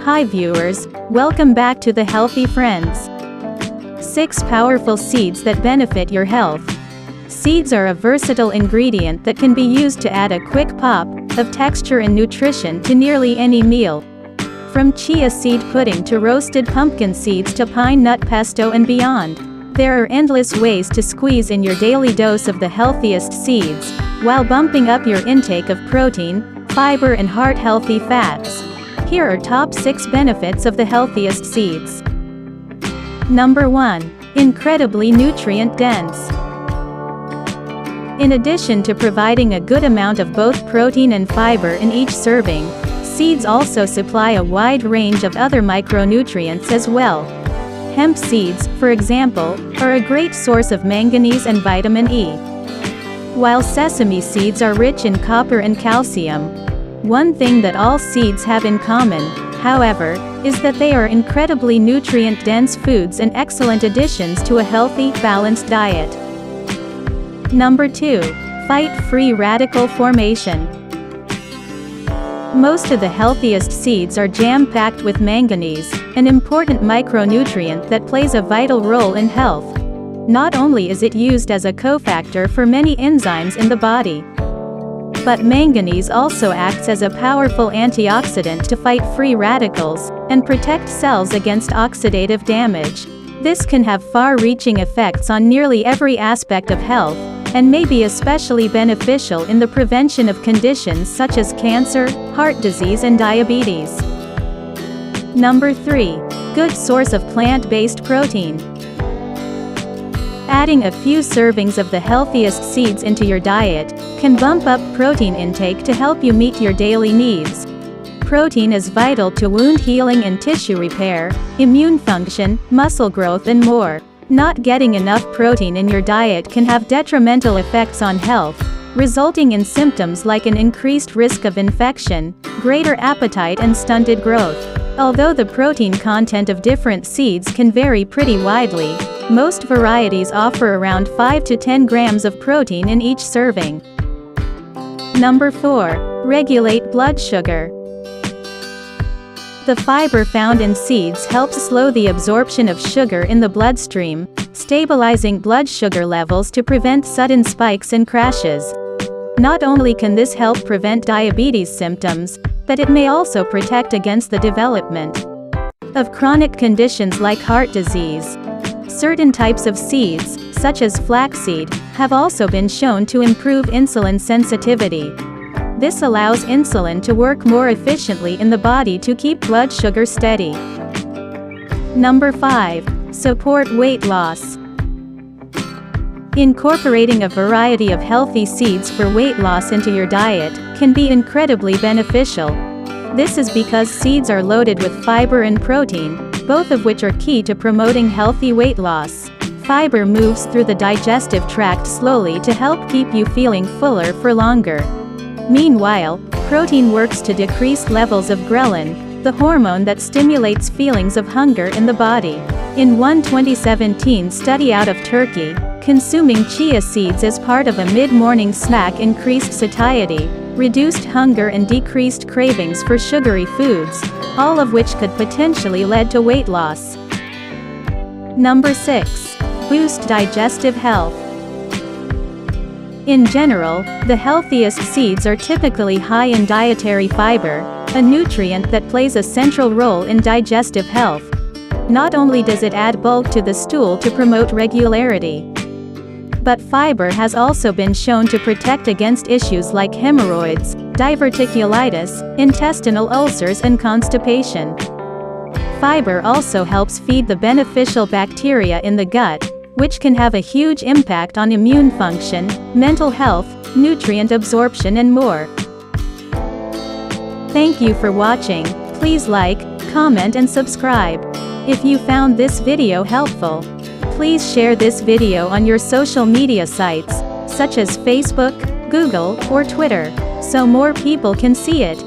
Hi viewers, welcome back to the Healthy Friends. 6 powerful seeds that benefit your health. Seeds are a versatile ingredient that can be used to add a quick pop of texture and nutrition to nearly any meal. From chia seed pudding to roasted pumpkin seeds to pine nut pesto and beyond, there are endless ways to squeeze in your daily dose of the healthiest seeds, while bumping up your intake of protein, fiber and heart-healthy fats. Here are top 6 benefits of the healthiest seeds. Number 1. Incredibly nutrient-dense. In addition to providing a good amount of both protein and fiber in each serving, seeds also supply a wide range of other micronutrients as well. Hemp seeds, for example, are a great source of manganese and vitamin E. While sesame seeds are rich in copper and calcium. One thing that all seeds have in common, however, is that they are incredibly nutrient-dense foods and excellent additions to a healthy, balanced diet. Number 2. Fight free radical formation. Most of the healthiest seeds are jam-packed with manganese, an important micronutrient that plays a vital role in health. Not only is it used as a cofactor for many enzymes in the body, but manganese also acts as a powerful antioxidant to fight free radicals and protect cells against oxidative damage. This can have far-reaching effects on nearly every aspect of health, and may be especially beneficial in the prevention of conditions such as cancer, heart disease and diabetes. Number 3. Good source of plant-based protein. Adding a few servings of the healthiest seeds into your diet can bump up protein intake to help you meet your daily needs. Protein is vital to wound healing and tissue repair, immune function, muscle growth and more. Not getting enough protein in your diet can have detrimental effects on health, resulting in symptoms like an increased risk of infection, greater appetite and stunted growth. Although the protein content of different seeds can vary pretty widely, most varieties offer around 5 to 10 grams of protein in each serving. Number 4. Regulate blood sugar. The fiber found in seeds helps slow the absorption of sugar in the bloodstream, stabilizing blood sugar levels to prevent sudden spikes and crashes. Not only can this help prevent diabetes symptoms, but it may also protect against the development of chronic conditions like heart disease. Certain types of seeds, such as flaxseed, have also been shown to improve insulin sensitivity. This allows insulin to work more efficiently in the body to keep blood sugar steady. Number 5. Support weight loss. Incorporating a variety of healthy seeds for weight loss into your diet can be incredibly beneficial. This is because seeds are loaded with fiber and protein, both of which are key to promoting healthy weight loss. Fiber moves through the digestive tract slowly to help keep you feeling fuller for longer. Meanwhile, protein works to decrease levels of ghrelin, the hormone that stimulates feelings of hunger in the body. In one 2017 study out of Turkey, consuming chia seeds as part of a mid-morning snack increased satiety, reduced hunger and decreased cravings for sugary foods, all of which could potentially lead to weight loss. Number 6. Boost digestive health. In general, the healthiest seeds are typically high in dietary fiber, a nutrient that plays a central role in digestive health. Not only does it add bulk to the stool to promote regularity, but fiber has also been shown to protect against issues like hemorrhoids, diverticulitis, intestinal ulcers and constipation. Fiber also helps feed the beneficial bacteria in the gut, which can have a huge impact on immune function, mental health, nutrient absorption and more. Thank you for watching. Please like, comment and subscribe. If you found this video helpful, please share this video on your social media sites, such as Facebook, Google, or Twitter, so more people can see it.